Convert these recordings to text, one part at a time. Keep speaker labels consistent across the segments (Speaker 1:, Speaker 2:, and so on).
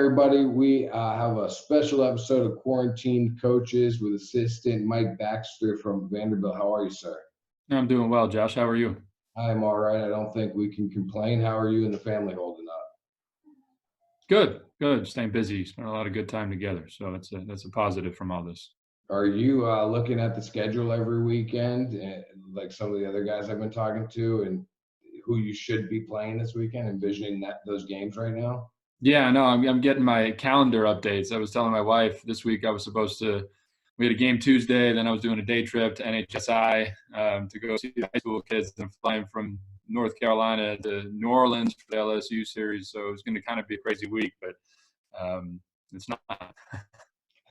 Speaker 1: everybody. We have a special episode of Quarantine Coaches with assistant Mike Baxter from Vanderbilt. How are you, sir?
Speaker 2: I'm doing well, Josh. How are you?
Speaker 1: I'm all right. I don't think we can complain. How are you and the family holding up?
Speaker 2: Good. Staying busy. Spent a lot of good time together. So that's a positive from all this.
Speaker 1: Are you looking at the schedule every weekend, like some of the other guys I've been talking to, and who you should be playing this weekend, envisioning those games right now?
Speaker 2: Yeah, no, I'm getting my calendar updates. I was telling my wife this week we had a game Tuesday, then I was doing a day trip to NHSI to go see the high school kids. I'm flying from North Carolina to New Orleans for the LSU series. So it's going to kind of be a crazy week, but it's not.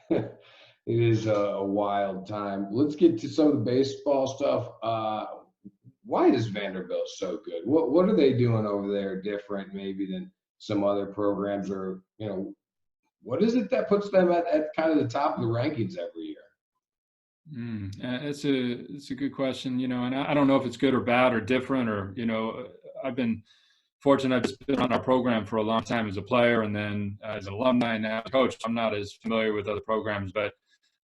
Speaker 1: It is a wild time. Let's get to some of the baseball stuff. Why is Vanderbilt so good? What are they doing over there different maybe than some other programs, or what is it that puts them at kind of the top of the rankings every year?
Speaker 2: It's a good question, and I don't know if it's good or bad or different, or I've been fortunate. I've just been on our program for a long time as a player, and then as an alumni and now as a coach. I'm not as familiar with other programs, but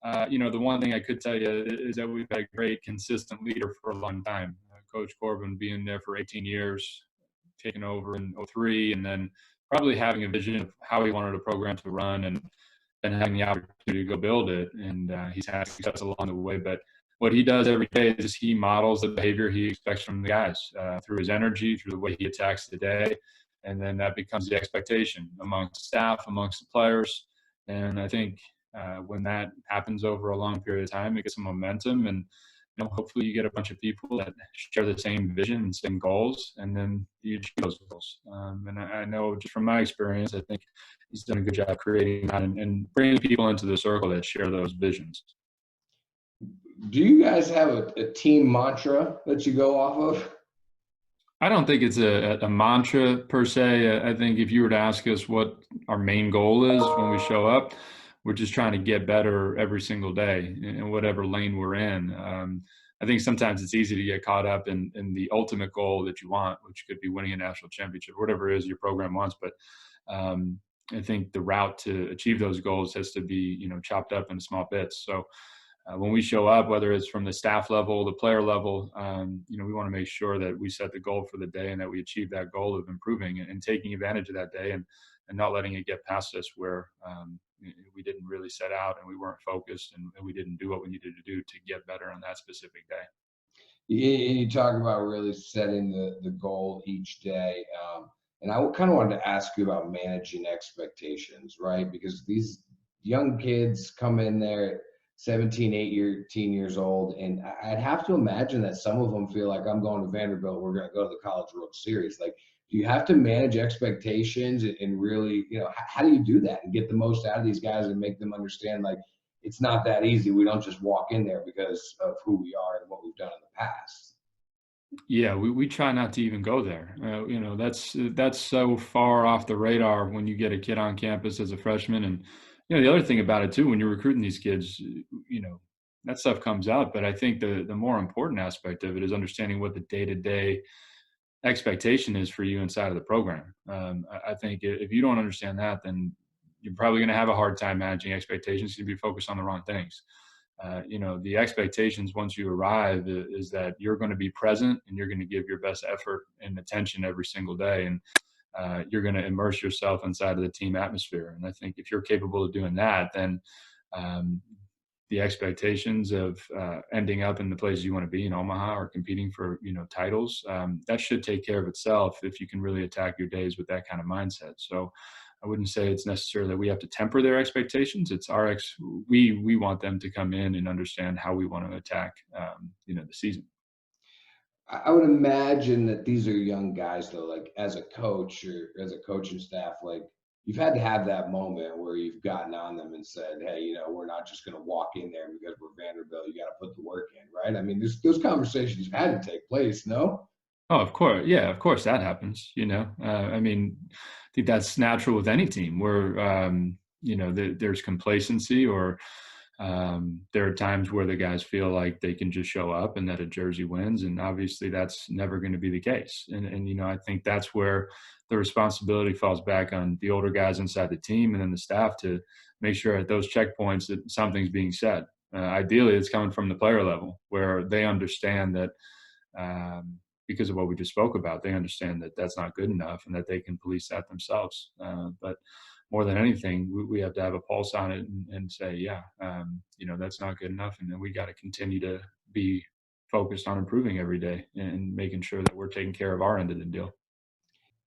Speaker 2: the one thing I could tell you is that we've had a great, consistent leader for a long time. Coach Corbin being there for 18 years, taking over in 2003, and then probably having a vision of how he wanted a program to run, and having the opportunity to go build it. And he's had success along the way. But what he does every day is he models the behavior he expects from the guys through his energy, through the way he attacks the day. And then that becomes the expectation amongst staff, amongst the players. And I think when that happens over a long period of time, it gets some momentum, and hopefully you get a bunch of people that share the same vision and same goals, and then you achieve those goals. And I know just from my experience, I think he's done a good job creating that and bringing people into the circle that share those visions.
Speaker 1: Do you guys have a team mantra that you go off of?
Speaker 2: I don't think it's a mantra per se. I think if you were to ask us what our main goal is when we show up, we're just trying to get better every single day in whatever lane we're in. I think sometimes it's easy to get caught up in the ultimate goal that you want, which could be winning a national championship, whatever it is your program wants. But I think the route to achieve those goals has to be, chopped up into small bits. So when we show up, whether it's from the staff level, the player level, we want to make sure that we set the goal for the day and that we achieve that goal of improving and taking advantage of that day and not letting it get past us where we didn't really set out and we weren't focused and we didn't do what we needed to do to get better on that specific day.
Speaker 1: You talk about really setting the goal each day. And I kind of wanted to ask you about managing expectations, right? Because these young kids come in there 17, 18 years old, and I'd have to imagine that some of them feel like, I'm going to Vanderbilt, we're going to go to the College World Series. Like, do you have to manage expectations and really, how do you do that and get the most out of these guys and make them understand, like, it's not that easy. We don't just walk in there because of who we are and what we've done in the past.
Speaker 2: Yeah, we try not to even go there. That's so far off the radar when you get a kid on campus as a freshman. And, the other thing about it too, when you're recruiting these kids, that stuff comes out. But I think the more important aspect of it is understanding what the day-to-day expectation is for you inside of the program. I think if you don't understand that, then you're probably going to have a hard time managing expectations. You'll be focused on the wrong things. The expectations once you arrive is that you're going to be present and you're going to give your best effort and attention every single day. And you're going to immerse yourself inside of the team atmosphere. And I think if you're capable of doing that, then the expectations of ending up in the places you want to be in Omaha or competing for, titles, that should take care of itself if you can really attack your days with that kind of mindset. So I wouldn't say it's necessarily that we have to temper their expectations. It's we want them to come in and understand how we want to attack, the season.
Speaker 1: I would imagine that these are young guys, though, like as a coach or as a coaching staff, like you've had to have that moment where you've gotten on them and said, hey, we're not just going to walk in there because we're Vanderbilt. You got to put the work in, right? I mean, those conversations had to take place, no?
Speaker 2: Oh, of course. Yeah, of course that happens, I think that's natural with any team where, there's complacency or There are times where the guys feel like they can just show up and that a jersey wins, and obviously that's never going to be the case. And I think that's where the responsibility falls back on the older guys inside the team and then the staff to make sure at those checkpoints that something's being said. Ideally, it's coming from the player level where they understand that, because of what we just spoke about, they understand that that's not good enough and that they can police that themselves. But more than anything, we have to have a pulse on it and say, yeah, that's not good enough. And then we got to continue to be focused on improving every day and making sure that we're taking care of our end of the deal.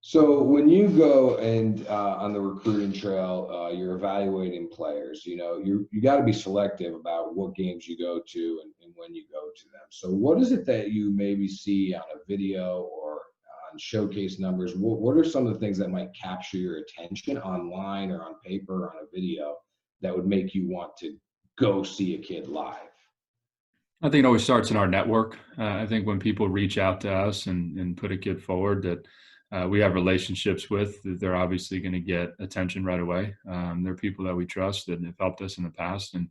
Speaker 1: So when you go and on the recruiting trail, you're evaluating players. You got to be selective about what games you go to and when you go to them. So what is it that you maybe see on a video or on showcase numbers? What are some of the things that might capture your attention online or on paper or on a video that would make you want to go see a kid live?
Speaker 2: I think it always starts in our network. I think when people reach out to us and put a kid forward that we have relationships with, that they're obviously going to get attention right away. They're people that we trust that have helped us in the past, and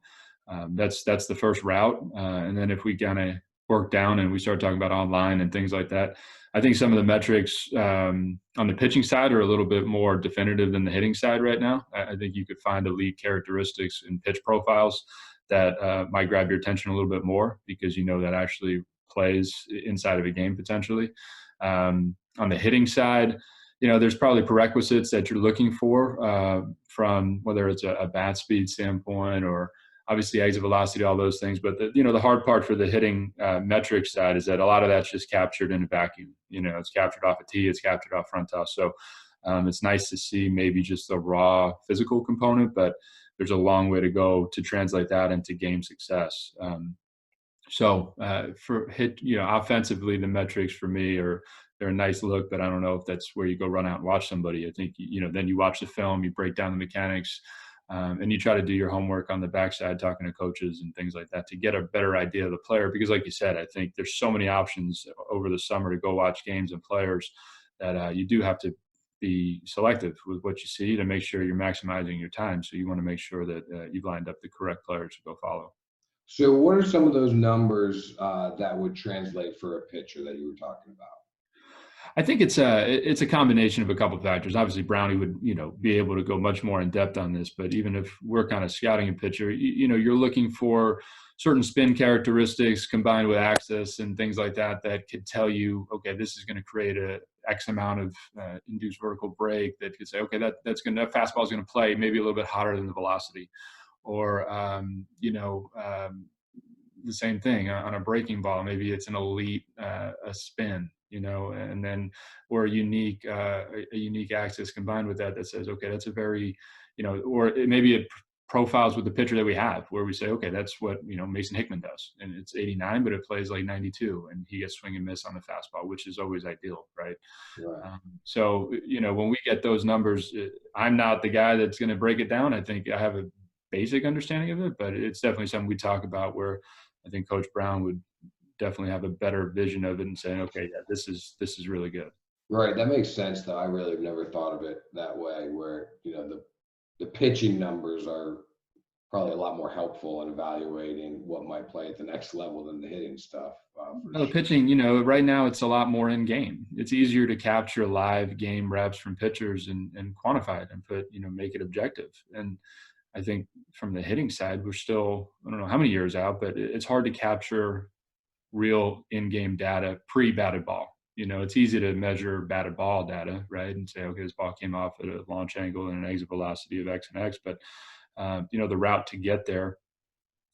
Speaker 2: that's the first route. And then if we kind of work down and we start talking about online and things like that, I think some of the metrics on the pitching side are a little bit more definitive than the hitting side right now. I think you could find elite characteristics in pitch profiles that might grab your attention a little bit more because that actually plays inside of a game potentially. On the hitting side, there's probably prerequisites that you're looking for from whether it's a bat speed standpoint or obviously exit velocity, all those things. But the hard part for the hitting metrics side is that a lot of that's just captured in a vacuum. It's captured off a tee, it's captured off front toss. So it's nice to see maybe just the raw physical component, but there's a long way to go to translate that into game success. So for hit, offensively, the metrics for me they're a nice look, but I don't know if that's where you go run out and watch somebody. I think, then you watch the film, you break down the mechanics, and you try to do your homework on the backside, talking to coaches and things like that to get a better idea of the player. Because like you said, I think there's so many options over the summer to go watch games and players that you do have to be selective with what you see to make sure you're maximizing your time. So you want to make sure that you've lined up the correct players to go follow.
Speaker 1: So what are some of those numbers that would translate for a pitcher that you were talking about?
Speaker 2: I think it's a combination of a couple of factors. Obviously, Brownie would be able to go much more in depth on this. But even if we're kind of scouting a pitcher, you're looking for certain spin characteristics combined with access and things like that could tell you, okay, this is going to create a X amount of induced vertical break. That could say, okay, that fastball is going to play maybe a little bit hotter than the velocity, or the same thing on a breaking ball. Maybe it's an elite a spin, and then or a unique axis combined with that says, okay, that's a very, or it maybe it profiles with the pitcher that we have, where we say, okay, that's what Mason Hickman does, and it's 89, but it plays like 92, and he gets swing and miss on the fastball, which is always ideal, right? So when we get those numbers, I'm not the guy that's going to break it down. I think I have a basic understanding of it, but it's definitely something we talk about where I think Coach Brown would definitely have a better vision of it and saying, okay, yeah, this is really good.
Speaker 1: Right. That makes sense though. I really have never thought of it that way where, the pitching numbers are probably a lot more helpful in evaluating what might play at the next level than the hitting stuff.
Speaker 2: The pitching, right now it's a lot more in game. It's easier to capture live game reps from pitchers and quantify it and make it objective. And I think from the hitting side, we're still, I don't know how many years out, but it's hard to capture real in-game data pre-batted ball. It's easy to measure batted ball data, right? And say, okay, this ball came off at a launch angle and an exit velocity of X and X. But, the route to get there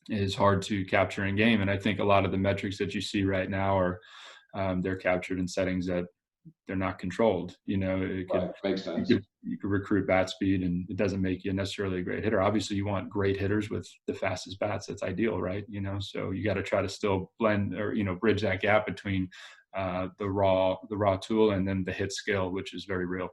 Speaker 2: is hard to capture in game. And I think a lot of the metrics that you see right now are they're captured in settings that they're not controlled. It could,
Speaker 1: right. Makes sense.
Speaker 2: You could recruit bat speed, and it doesn't make you necessarily a great hitter. Obviously, you want great hitters with the fastest bats. That's ideal, right? So you got to try to still blend or bridge that gap between the raw tool and then the hit skill, which is very real.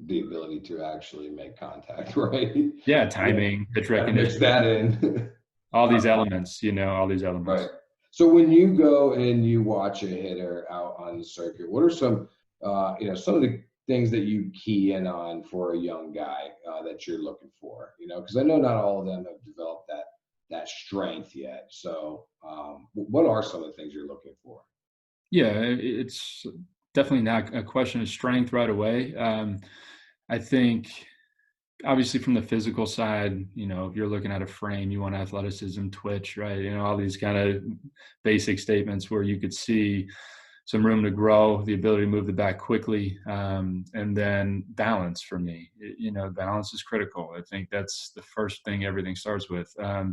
Speaker 1: The ability to actually make contact, right?
Speaker 2: Yeah, timing, pitch recognition.
Speaker 1: Mix that in.
Speaker 2: all these elements, all these elements.
Speaker 1: Right. So when you go and you watch a hitter out on the circuit, what are some of the things that you key in on for a young guy that you're looking for? Because I know not all of them have developed that that strength yet. So, what are some of the things you're looking for?
Speaker 2: Yeah, it's definitely not a question of strength right away. I think obviously from the physical side, if you're looking at a frame, you want athleticism, twitch, right? All these kind of basic statements where you could see some room to grow, the ability to move the back quickly, and then balance for me. Balance is critical. I think that's the first thing everything starts with. I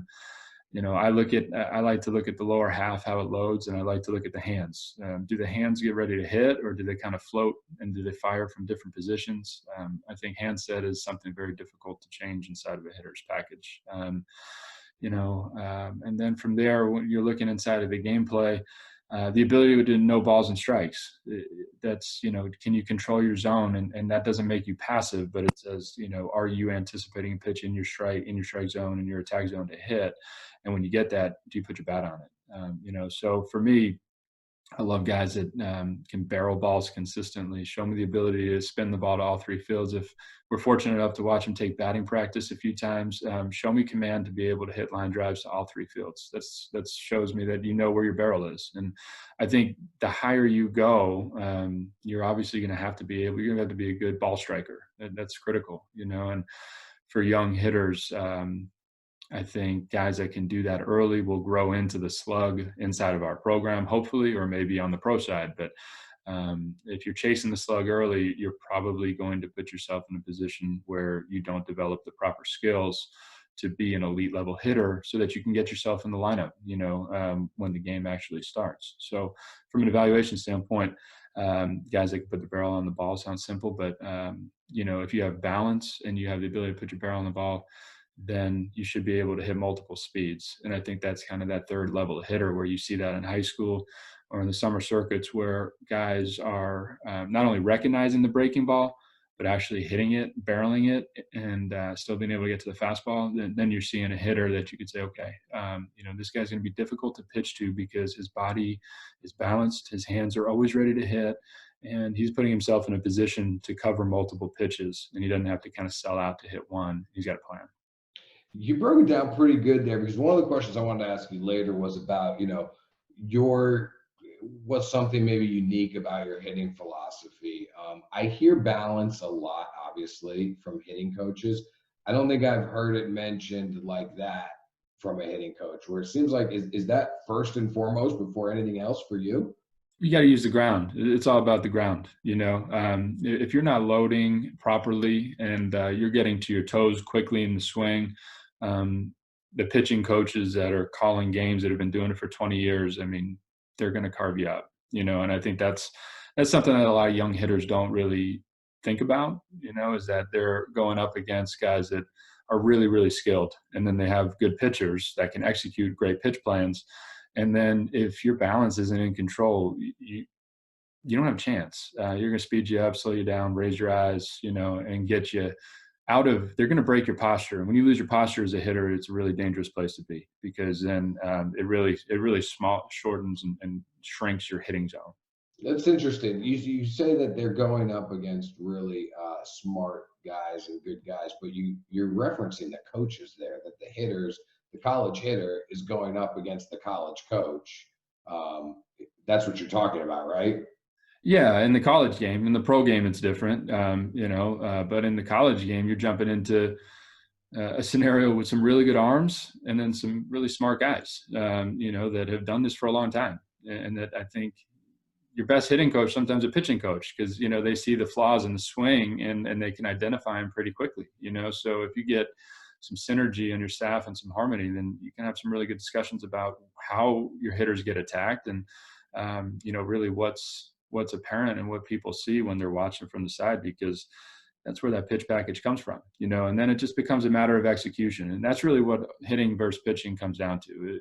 Speaker 2: like to look at the lower half, how it loads, and I like to look at the hands. Do the hands get ready to hit, or do they kind of float, and do they fire from different positions? I think handset is something very difficult to change inside of a hitter's package. And then from there, when you're looking inside of the gameplay, the ability to know balls and strikes. That's, can you control your zone? And that doesn't make you passive, but it says, are you anticipating a pitch in your strike zone, in your attack zone to hit? And when you get that, do you put your bat on it? So for me, I love guys that can barrel balls consistently. Show me the ability to spin the ball to all three fields. If we're fortunate enough to watch them take batting practice a few times, show me command to be able to hit line drives to all three fields. That shows me that you know where your barrel is. And I think the higher you go, you're obviously going to have to be a good ball striker. That's critical, And for young hitters, I think guys that can do that early will grow into the slug inside of our program, hopefully, or maybe on the pro side. But if you're chasing the slug early, you're probably going to put yourself in a position where you don't develop the proper skills to be an elite level hitter so that you can get yourself in the lineup, when the game actually starts. So from an evaluation standpoint, guys that can put the barrel on the ball sounds simple, but if you have balance and you have the ability to put your barrel on the ball, then you should be able to hit multiple speeds. And I think that's kind of that third level hitter where you see that in high school or in the summer circuits where guys are not only recognizing the breaking ball, but actually hitting it, barreling it, and still being able to get to the fastball. Then you're seeing a hitter that you could say, okay, this guy's going to be difficult to pitch to because his body is balanced, his hands are always ready to hit, and he's putting himself in a position to cover multiple pitches, and he doesn't have to kind of sell out to hit one. He's got a plan.
Speaker 1: You broke it down pretty good there, because one of the questions I wanted to ask you later was about, your what's something maybe unique about your hitting philosophy. I hear balance a lot, obviously, from hitting coaches. I don't think I've heard it mentioned like that from a hitting coach, where it seems like, is that first and foremost before anything else for you?
Speaker 2: You got to use the ground. It's all about the ground. If you're not loading properly and you're getting to your toes quickly in the swing, the pitching coaches that are calling games that have been doing it for 20 years, I mean, they're going to carve you up, and I think that's something that a lot of young hitters don't really think about, is that they're going up against guys that are really, really skilled. And then they have good pitchers that can execute great pitch plans. And then if your balance isn't in control, you don't have a chance. You're going to speed you up, slow you down, raise your eyes, and get you they're going to break your posture. And when you lose your posture as a hitter, it's a really dangerous place to be, because then it really shortens and shrinks your hitting zone.
Speaker 1: That's interesting. You say that they're going up against really smart guys and good guys, but you're referencing the coaches there, that the college hitter is going up against the college coach. That's what you're talking about, right?
Speaker 2: Yeah, in the college game. In the pro game, it's different, but in the college game, you're jumping into a scenario with some really good arms and then some really smart guys, that have done this for a long time. And that I think your best hitting coach, sometimes a pitching coach, because, they see the flaws in the swing and they can identify them pretty quickly, So if you get some synergy on your staff and some harmony, then you can have some really good discussions about how your hitters get attacked and, really what's apparent and what people see when they're watching from the side, because that's where that pitch package comes from, and then it just becomes a matter of execution. And that's really what hitting versus pitching comes down to.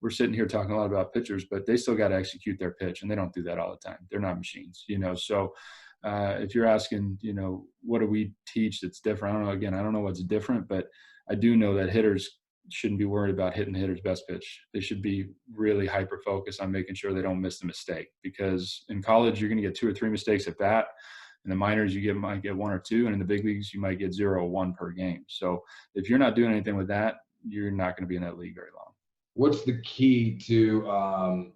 Speaker 2: We're sitting here talking a lot about pitchers, but they still got to execute their pitch, and they don't do that all the time. They're not machines, So if you're asking, what do we teach that's different? I don't know what's different, but I do know that hitters shouldn't be worried about hitting the hitter's best pitch. They should be really hyper focused on making sure they don't miss the mistake, because in college, you're going to get 2 or 3 mistakes at bat. In the minors, might get 1 or 2, and in the big leagues, you might get 0 or 1 per game. So if you're not doing anything with that, you're not going to be in that league very long.
Speaker 1: What's the key to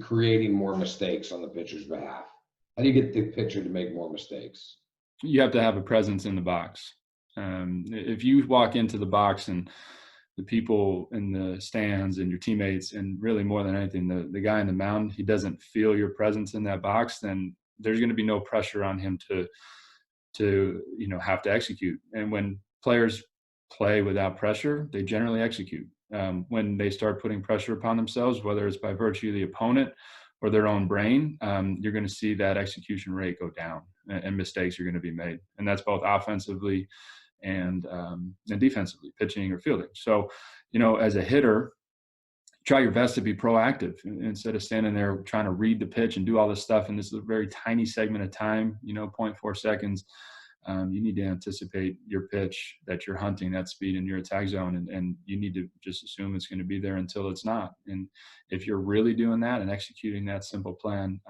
Speaker 1: creating more mistakes on the pitcher's behalf? How do you get the pitcher to make more mistakes?
Speaker 2: You have to have a presence in the box. If you walk into the box and the people in the stands and your teammates, and really more than anything, the guy in the mound, he doesn't feel your presence in that box, then there's going to be no pressure on him to have to execute. And when players play without pressure, they generally execute. When they start putting pressure upon themselves, whether it's by virtue of the opponent or their own brain, you're going to see that execution rate go down, and mistakes are going to be made. And that's both offensively and defensively, pitching or fielding. So, as a hitter, try your best to be proactive instead of standing there trying to read the pitch and do all this stuff. And this is a very tiny segment of time, 0.4 seconds. You need to anticipate your pitch that you're hunting, that speed in your attack zone, and you need to just assume it's going to be there until it's not. And if you're really doing that and executing that simple plan,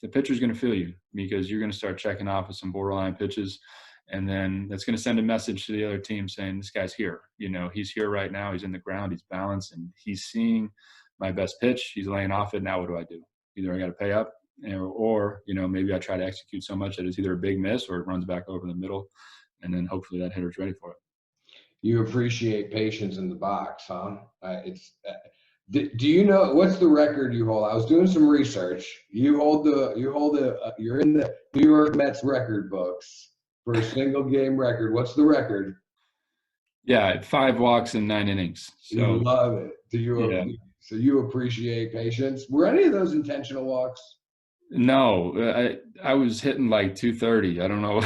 Speaker 2: the pitcher's going to feel you, because you're going to start checking off with some borderline pitches. And then that's going to send a message to the other team saying, this guy's here. He's here right now. He's in the ground. He's balanced, and he's seeing my best pitch. He's laying off it. Now what do I do? Either I got to pay up, or maybe I try to execute so much that it's either a big miss or it runs back over the middle, and then hopefully that hitter's ready for it.
Speaker 1: You appreciate patience in the box, huh? Do you know what's the record you hold? I was doing some research. You're in the New York Mets record books for a single game record. What's the record?
Speaker 2: Yeah, 5 walks in 9 innings. So
Speaker 1: you love it. So you appreciate patience. Were any of those intentional walks?
Speaker 2: No, I was hitting like 230. I don't know.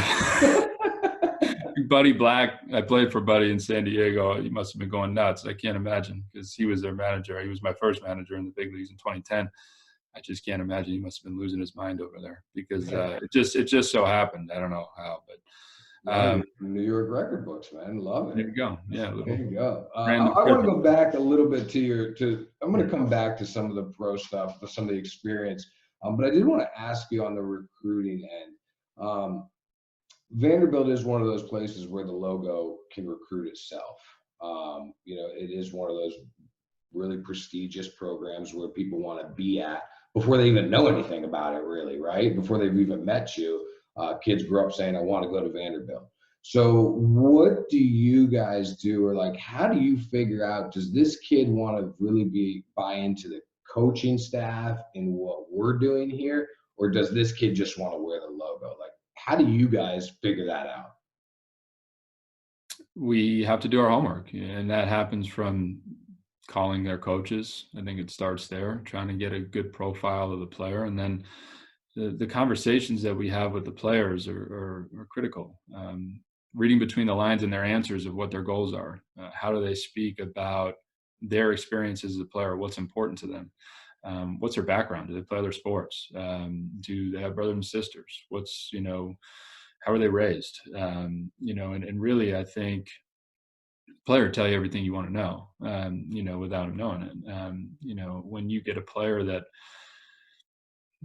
Speaker 2: Buddy Black, I played for Buddy in San Diego. He must have been going nuts. I can't imagine, because he was their manager. He was my first manager in the big leagues in 2010. I just can't imagine. He must have been losing his mind over there, because it just so happened. I don't know how, but
Speaker 1: New York record books, man. Love it.
Speaker 2: There you go. Yeah.
Speaker 1: There you go. I want to go back a little bit I'm going to come back to some of the pro stuff, some of the experience. But I did want to ask you on the recruiting end. Vanderbilt is one of those places where the logo can recruit itself. It is one of those really prestigious programs where people want to be at before they even know anything about it, really, right? Before they've even met you. Kids grow up saying, I want to go to Vanderbilt. So what do you guys do, or how do you figure out, does this kid want to really buy into the coaching staff and what we're doing here, or does this kid just want to wear the logo? How do you guys figure that out?
Speaker 2: We have to do our homework, and that happens from calling their coaches. I think it starts there, trying to get a good profile of the player, and then the conversations that we have with the players are critical. Reading between the lines in their answers of what their goals are. How do they speak about their experiences as a player? What's important to them? What's their background? Do they play other sports? Do they have brothers and sisters? How are they raised? And really, I think player tell you everything you want to know, without them knowing it. When you get a player that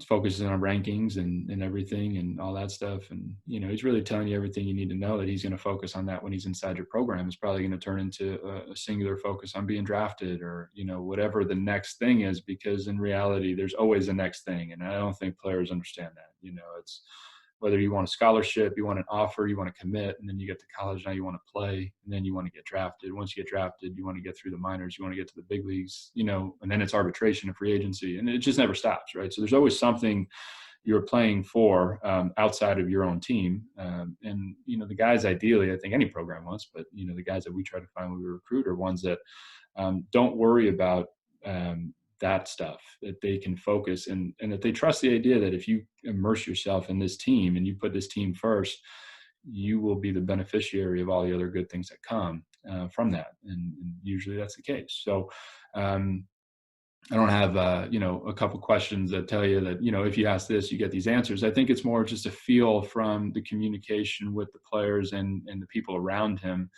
Speaker 2: focuses on rankings and everything and all that stuff, and he's really telling you everything you need to know, that he's going to focus on that when he's inside your program. It's probably going to turn into a singular focus on being drafted, or whatever the next thing is, because in reality there's always a next thing, and I don't think players understand that. It's whether you want a scholarship, you want an offer, you want to commit, and then you get to college, now you want to play, and then you want to get drafted. Once you get drafted, you want to get through the minors, you want to get to the big leagues, and then it's arbitration and free agency, and it just never stops, right? So there's always something you're playing for outside of your own team. And the guys, ideally, I think any program wants, but the guys that we try to find when we recruit are ones that don't worry about that stuff, that they can focus and that they trust the idea that if you immerse yourself in this team and you put this team first, you will be the beneficiary of all the other good things that come from that. And usually that's the case. So I don't have, a couple questions that tell you that, if you ask this, you get these answers. I think it's more just a feel from the communication with the players and the people around him,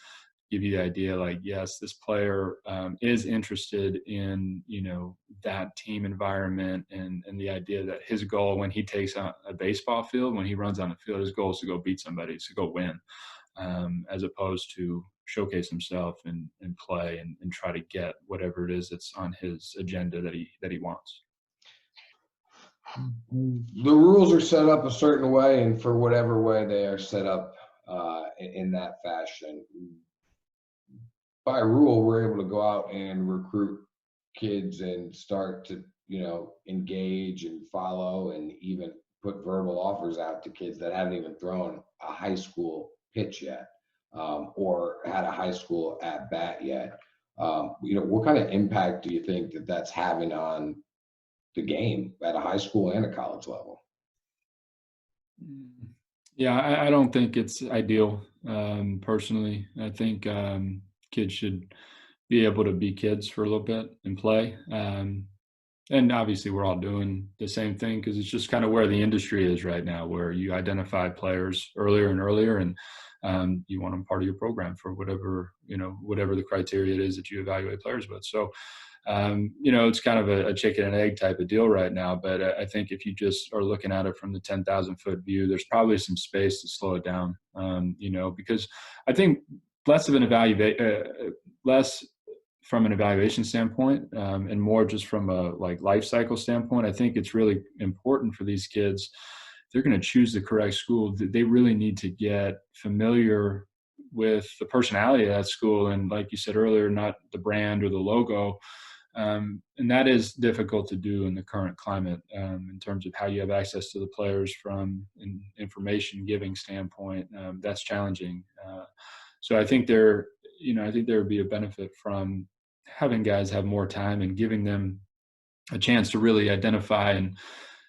Speaker 2: give you the idea, yes, this player is interested in, that team environment and the idea that his goal when he takes on a baseball field, when he runs on the field, his goal is to go beat somebody, is to go win, as opposed to showcase himself and play and try to get whatever it is that's on his agenda that he wants.
Speaker 1: The rules are set up a certain way, and for whatever way they are set up in that fashion, by rule, we're able to go out and recruit kids and start to, engage and follow and even put verbal offers out to kids that haven't even thrown a high school pitch yet, or had a high school at bat yet. What kind of impact do you think that that's having on the game at a high school and a college level?
Speaker 2: Yeah, I don't think it's ideal. Personally, I think kids should be able to be kids for a little bit and play. And obviously, we're all doing the same thing because it's just kind of where the industry is right now, where you identify players earlier and earlier, and you want them part of your program for whatever the criteria it is that you evaluate players with. So, it's kind of a chicken and egg type of deal right now. But I think if you just are looking at it from the 10,000-foot view, there's probably some space to slow it down. Because I think less of an less from an evaluation standpoint, and more just from a life cycle standpoint. I think it's really important for these kids, if they're going to choose the correct school, they really need to get familiar with the personality of that school. And like you said earlier, not the brand or the logo. And that is difficult to do in the current climate, in terms of how you have access to the players from an information giving standpoint. That's challenging. So I think there would be a benefit from having guys have more time and giving them a chance to really identify and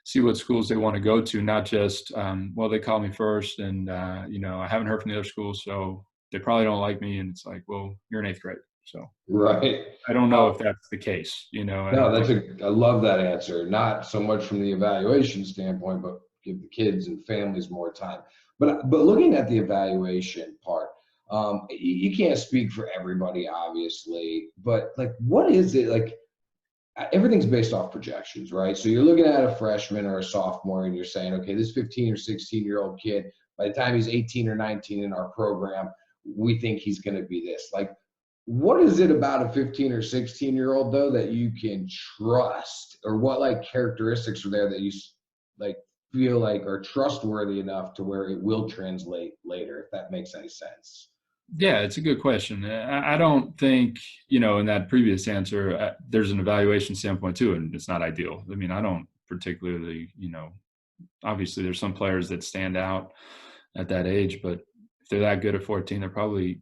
Speaker 2: see what schools they want to go to, not just, they called me first and, I haven't heard from the other schools, so they probably don't like me. And it's like, well, you're in 8th grade. So
Speaker 1: Right.
Speaker 2: I don't know if that's the case, I
Speaker 1: No,
Speaker 2: don't think.
Speaker 1: I love that answer. Not so much from the evaluation standpoint, but give the kids and families more time. But looking at the evaluation part, you can't speak for everybody, obviously, but what is it like? Everything's based off projections, right? So you're looking at a freshman or a sophomore and you're saying, okay, this 15 or 16-year-old kid, by the time he's 18 or 19 in our program, we think he's going to be this. What is it about a 15 or 16-year-old though that you can trust, or what characteristics are there that you feel like are trustworthy enough to where it will translate later, if that makes any sense?
Speaker 2: Yeah, it's a good question. I don't think, in that previous answer, there's an evaluation standpoint too, and it's not ideal. I mean, I don't particularly, obviously there's some players that stand out at that age, but if they're that good at 14, they're probably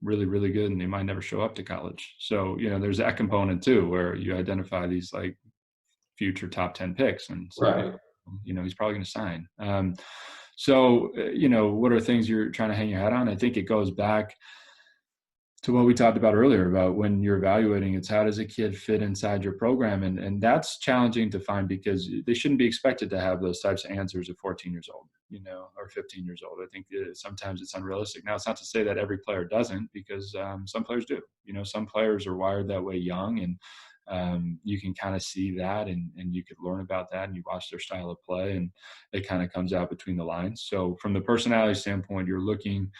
Speaker 2: really, really good, and they might never show up to college. So, there's that component too, where you identify these future top 10 picks and say,
Speaker 1: Right.
Speaker 2: he's probably going to sign. So, what are things you're trying to hang your hat on? I think it goes back to what we talked about earlier about when you're evaluating, it's how does a kid fit inside your program? And that's challenging to find because they shouldn't be expected to have those types of answers at 14 years old, or 15 years old. I think sometimes it's unrealistic. Now, it's not to say that every player doesn't, because some players do. Some players are wired that way young, and you can kind of see that and you could learn about that, and you watch their style of play, and it kind of comes out between the lines. So from the personality standpoint, you're looking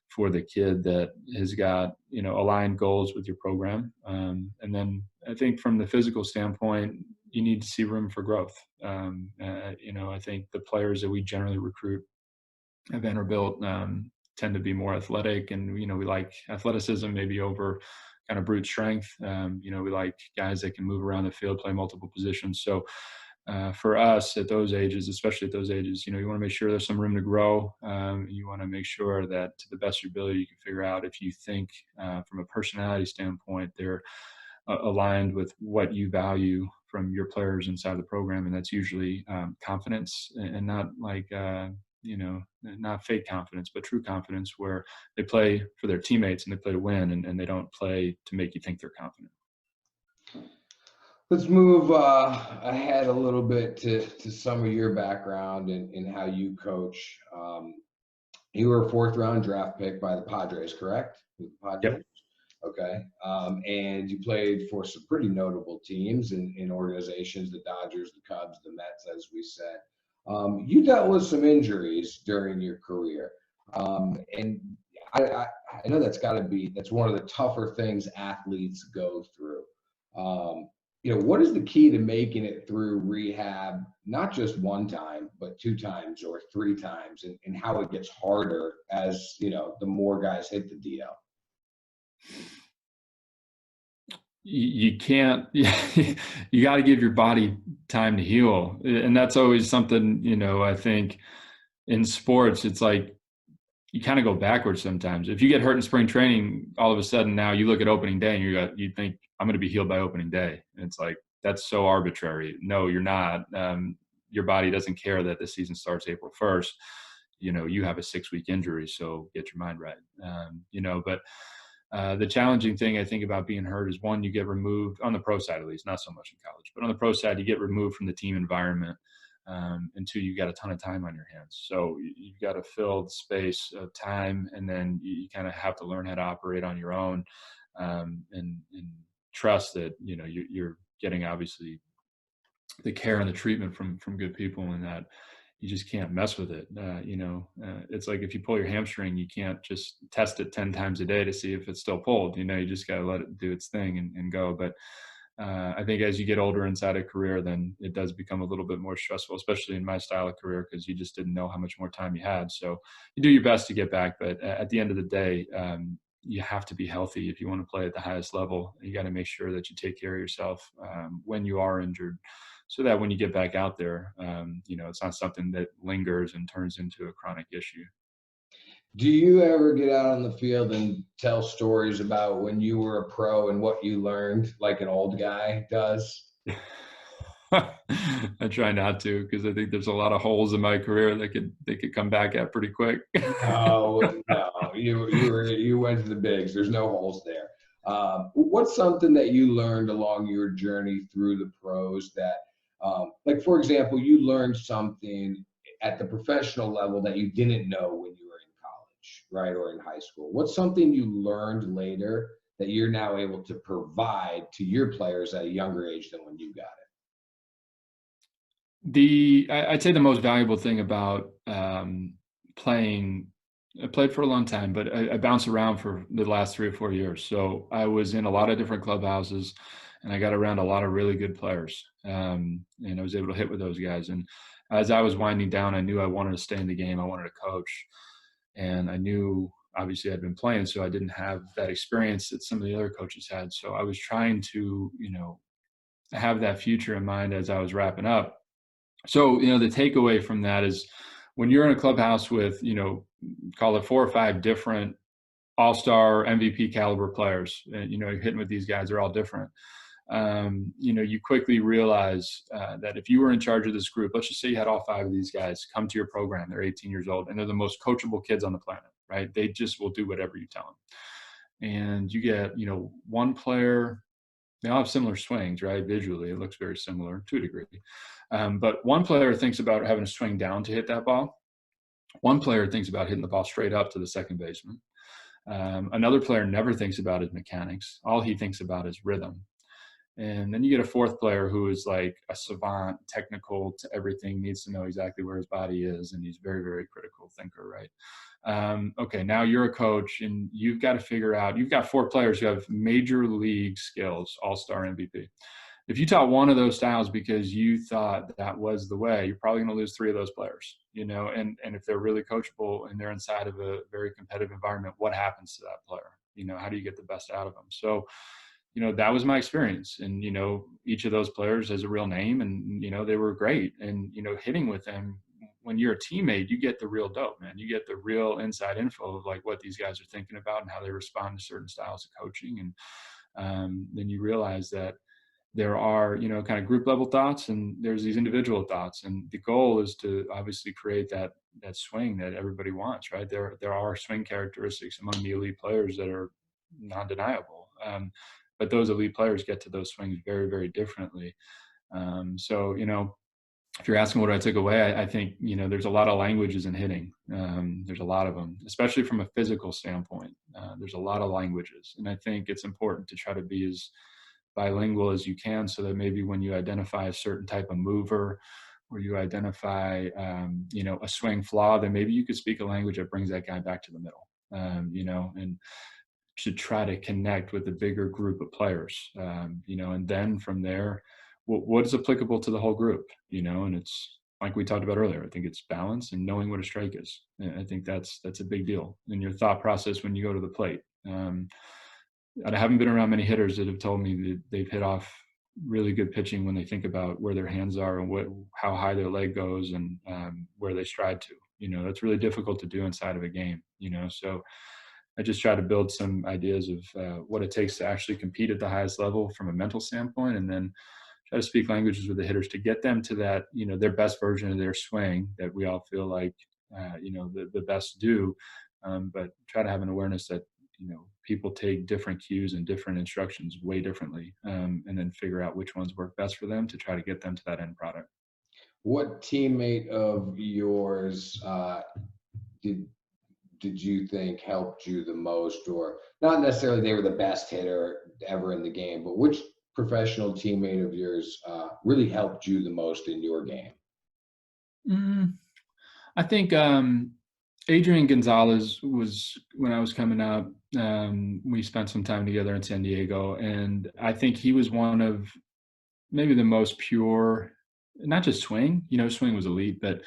Speaker 2: for the kid that has got, aligned goals with your program. And then I think from the physical standpoint, you need to see room for growth. I think the players that we generally recruit at Vanderbilt tend to be more athletic, and, we like athleticism maybe over kind of brute strength. We like guys that can move around the field, play multiple positions. So for us at those ages, especially at those ages, you want to make sure there's some room to grow. You want to make sure that to the best of your ability, you can figure out if you think from a personality standpoint, they're aligned with what you value from your players inside the program. And that's usually confidence, and not not fake confidence, but true confidence, where they play for their teammates and they play to win, and they don't play to make you think they're confident.
Speaker 1: Let's move ahead a little bit to some of your background and how you coach. You were a 4th-round draft pick by the Padres, correct? The Padres?
Speaker 2: Yep.
Speaker 1: Okay. And you played for some pretty notable teams in organizations, the Dodgers, the Cubs, the Mets, as we said. You dealt with some injuries during your career. And I I know that's one of the tougher things athletes go through. Um, what is the key to making it through rehab, not just one time, but two times or three times, and how it gets harder as the more guys hit the DL?
Speaker 2: You can't you got to give your body time to heal, and that's always something, I think in sports it's like you kind of go backwards sometimes. If you get hurt in spring training, all of a sudden now you look at opening day and you think I'm going to be healed by opening day, and it's like that's so arbitrary. No, you're not. Your body doesn't care that the season starts April 1st. You have a 6-week injury, so get your mind right. But the challenging thing I think about being hurt is, one, you get removed on the pro side, at least, not so much in college, but on the pro side, you get removed from the team environment. And two, you got a ton of time on your hands. So you've got to fill the space of time, and then you kind of have to learn how to operate on your own, and trust that, you're getting obviously the care and the treatment from good people, and that you just can't mess with it. It's like if you pull your hamstring, you can't just test it 10 times a day to see if it's still pulled. You just got to let it do its thing and go. But I think as you get older inside a career, then it does become a little bit more stressful, especially in my style of career, because you just didn't know how much more time you had. So you do your best to get back. But at the end of the day, you have to be healthy if you want to play at the highest level. You got to make sure that you take care of yourself when you are injured, so that when you get back out there, it's not something that lingers and turns into a chronic issue.
Speaker 1: Do you ever get out on the field and tell stories about when you were a pro and what you learned, like an old guy does?
Speaker 2: I try not to, because I think there's a lot of holes in my career that they could come back at pretty quick.
Speaker 1: No, no, you went to the bigs. There's no holes there. What's something that you learned along your journey through the pros that, like for example, you learned something at the professional level that you didn't know when you were in college, right, or in high school? What's something you learned later that you're now able to provide to your players at a younger age than when you got it?
Speaker 2: I'd say the most valuable thing about playing, I played for a long time, but I bounced around for the last 3 or 4 years. So I was in a lot of different clubhouses, and I got around a lot of really good players, and I was able to hit with those guys. And as I was winding down, I knew I wanted to stay in the game. I wanted to coach, and I knew obviously I'd been playing, so I didn't have that experience that some of the other coaches had. So I was trying to, have that future in mind as I was wrapping up. So, the takeaway from that is, when you're in a clubhouse with, call it 4 or 5 different all-star MVP caliber players, and, you're hitting with these guys, they're all different. You quickly realize that if you were in charge of this group, let's just say you had all 5 of these guys come to your program, they're 18 years old, and they're the most coachable kids on the planet, right? They just will do whatever you tell them. And you get, one player, they all have similar swings, right? Visually, it looks very similar to a degree. But one player thinks about having to swing down to hit that ball. One player thinks about hitting the ball straight up to the second baseman. Another player never thinks about his mechanics. All he thinks about is rhythm. And then you get a fourth player who is like a savant, technical to everything, needs to know exactly where his body is, and he's very, very critical thinker, right? Okay, now you're a coach, and you've got to figure out, you've got 4 players who have major league skills, all-star MVP. If you taught one of those styles because you thought that was the way, you're probably going to lose 3 of those players, and if they're really coachable and they're inside of a very competitive environment, what happens to that player? How do you get the best out of them? So, that was my experience. And, each of those players has a real name, and, they were great. And, hitting with them, when you're a teammate, you get the real dope, man. You get the real inside info of like what these guys are thinking about and how they respond to certain styles of coaching. And then you realize that there are, kind of group level thoughts, and there's these individual thoughts. And the goal is to obviously create that swing that everybody wants, right? There are swing characteristics among the elite players that are non-deniable. But those elite players get to those swings very, very differently. So, if you're asking what I took away, I think, there's a lot of languages in hitting. There's a lot of them, especially from a physical standpoint. There's a lot of languages. And I think it's important to try to be as bilingual as you can, so that maybe when you identify a certain type of mover, or you identify, a swing flaw, then maybe you could speak a language that brings that guy back to the middle. and to try to connect with a bigger group of players, and then from there, what is applicable to the whole group, and it's like we talked about earlier. I think it's balance and knowing what a strike is. And I think that's a big deal in your thought process when you go to the plate. I haven't been around many hitters that have told me that they've hit off really good pitching when they think about where their hands are and how high their leg goes and where they stride to. That's really difficult to do inside of a game. So I just try to build some ideas of what it takes to actually compete at the highest level from a mental standpoint, and then try to speak languages with the hitters to get them to that, their best version of their swing that we all feel like, the best do. But try to have an awareness that, people take different cues and different instructions way differently, and then figure out which ones work best for them to try to get them to that end product.
Speaker 1: What teammate of yours did did you think helped you the most, or not necessarily they were the best hitter ever in the game, but which professional teammate of yours really helped you the most in your game?
Speaker 2: Mm, I think Adrian Gonzalez was when I was coming up. We spent some time together in San Diego, and I think he was one of maybe the most pure, not just swing. Swing was elite, but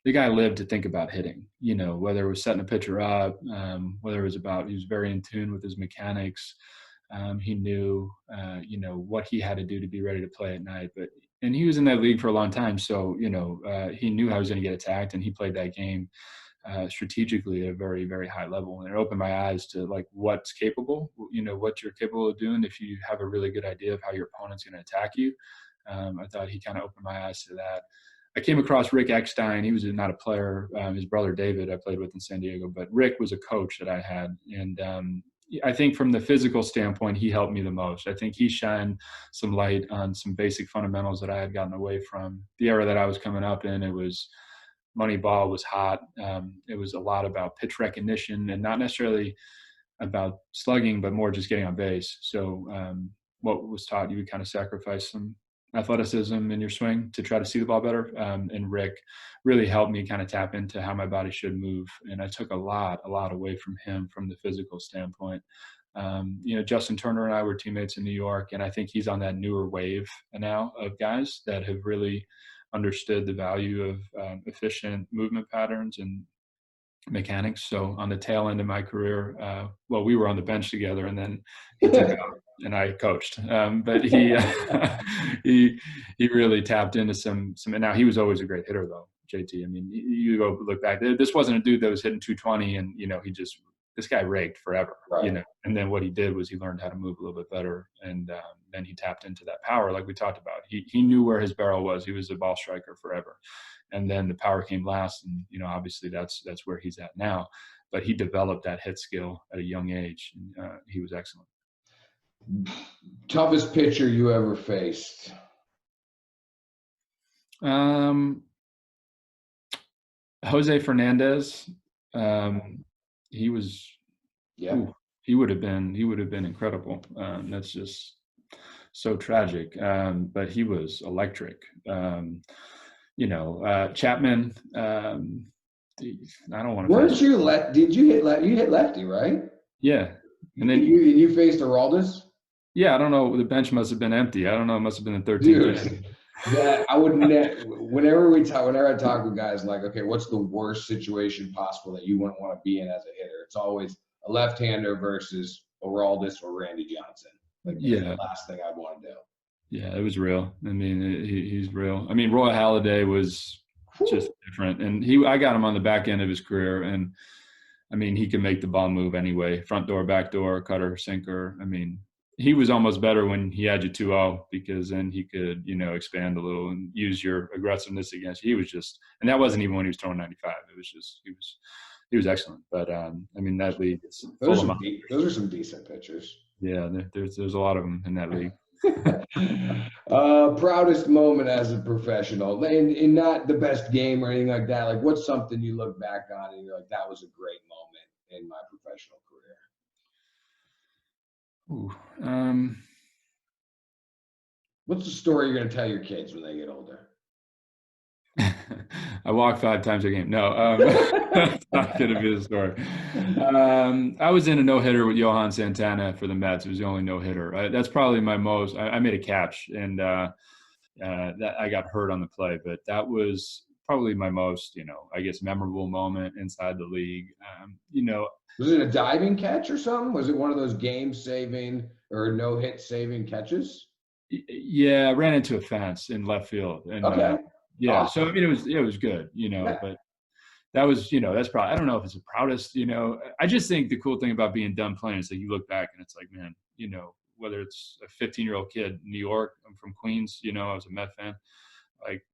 Speaker 2: the guy lived to think about hitting. Whether it was setting a pitcher up, whether it was about he was very in tune with his mechanics. He knew, what he had to do to be ready to play at night. And he was in that league for a long time, so he knew how he was going to get attacked, and he played that game strategically at a very, very high level. And it opened my eyes to like what's capable, what you're capable of doing if you have a really good idea of how your opponent's going to attack you. I thought he kind of opened my eyes to that. I came across Rick Eckstein. He was not a player. His brother David I played with in San Diego, but Rick was a coach that I had. And I think from the physical standpoint, he helped me the most. I think he shined some light on some basic fundamentals that I had gotten away from. The era that I was coming up in, it was Moneyball was hot. It was a lot about pitch recognition and not necessarily about slugging, but more just getting on base. So what was taught, you would kind of sacrifice some athleticism in your swing to try to see the ball better. And Rick really helped me kind of tap into how my body should move. And I took a lot away from him from the physical standpoint. Justin Turner and I were teammates in New York, and I think he's on that newer wave now of guys that have really understood the value of efficient movement patterns and mechanics. So on the tail end of my career, we were on the bench together, and then he took out and I coached. But he he really tapped into some. And now he was always a great hitter, though. JT. I mean, you go look back. This wasn't a dude that was hitting 220, and this guy raked forever.
Speaker 1: Right.
Speaker 2: And then what he did was he learned how to move a little bit better, and then he tapped into that power, like we talked about. He knew where his barrel was. He was a ball striker forever. And then the power came last, and obviously that's where he's at now. But he developed that hit skill at a young age, and he was excellent.
Speaker 1: Toughest pitcher you ever faced?
Speaker 2: Jose Fernandez. He was.
Speaker 1: Yeah.
Speaker 2: Ooh, he would have been incredible. That's just so tragic. But he was electric. Chapman. I don't want to.
Speaker 1: Weren't you Did you hit You hit lefty, right?
Speaker 2: Yeah, and then
Speaker 1: you faced Araldis.
Speaker 2: Yeah, I don't know. The bench must have been empty. I don't know. It must have been the 13th.
Speaker 1: Dude, that I would whenever I talk with guys, like, okay, what's the worst situation possible that you wouldn't want to be in as a hitter? It's always a left-hander versus Araldis or Randy Johnson. Like, that's the last thing I'd want to do.
Speaker 2: Yeah, it was real. I mean, he's real. I mean, Roy Halladay was just different, and I got him on the back end of his career, and I mean, he could make the ball move anyway, front door, back door, cutter, sinker. I mean, he was almost better when he had you 2-0, because then he could, expand a little and use your aggressiveness against you. He was just, and that wasn't even when he was throwing 95. It was just, he was excellent. But I mean, that league is
Speaker 1: those are some decent pitchers.
Speaker 2: Yeah, there's a lot of them in that league.
Speaker 1: Proudest moment as a professional, in not the best game or anything like that. Like, what's something you look back on and you're like, that was a great moment in my professional career?
Speaker 2: Ooh,
Speaker 1: what's the story you're going to tell your kids when they get older?
Speaker 2: I walk 5 times a game. No, that's not going to be the story. I was in a no-hitter with Johan Santana for the Mets. It was the only no-hitter. That's probably my most. I made a catch, and that I got hurt on the play, but that was probably my most, I guess, memorable moment inside the league.
Speaker 1: Was it a diving catch or something? Was it one of those game saving or no hit saving catches?
Speaker 2: Yeah, I ran into a fence in left field, and
Speaker 1: Okay.
Speaker 2: yeah, so I
Speaker 1: Awesome.
Speaker 2: mean, it was good,
Speaker 1: Yeah.
Speaker 2: but that was, that's probably, I don't know if it's the proudest, I just think the cool thing about being done playing is that you look back and it's like, man, whether it's a 15-year-old kid in New York, I'm from Queens, I was a Met fan. Like,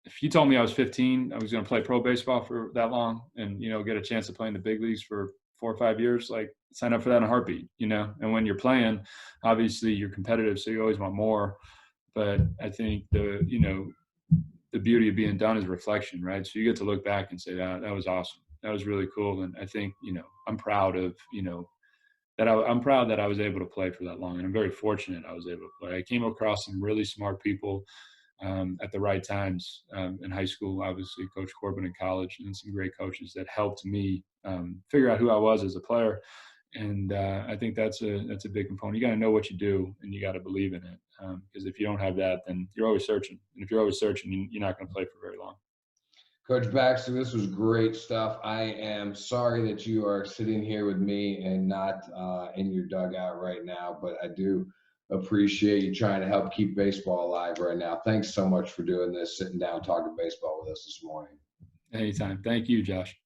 Speaker 2: if you told me I was 15, I was going to play pro baseball for that long and, get a chance to play in the big leagues for 4 or 5 years, like, sign up for that in a heartbeat. And when you're playing, obviously you're competitive, so you always want more. But I think the beauty of being done is reflection, right? So you get to look back and say that was awesome. That was really cool. And I think, I'm proud of, I'm proud that I was able to play for that long. And I'm very fortunate I was able to play. I came across some really smart people at the right times in high school, obviously Coach Corbin in college, and some great coaches that helped me figure out who I was as a player. And I think that's a big component. You got to know what you do, and you got to believe in it. Because if you don't have that, then you're always searching. And if you're always searching, you're not going to play for very long.
Speaker 1: Coach Baxter, this was great stuff. I am sorry that you are sitting here with me and not in your dugout right now, but I do appreciate you trying to help keep baseball alive right now. Thanks so much for doing this, sitting down, talking baseball with us this morning.
Speaker 2: Anytime. Thank you, Josh.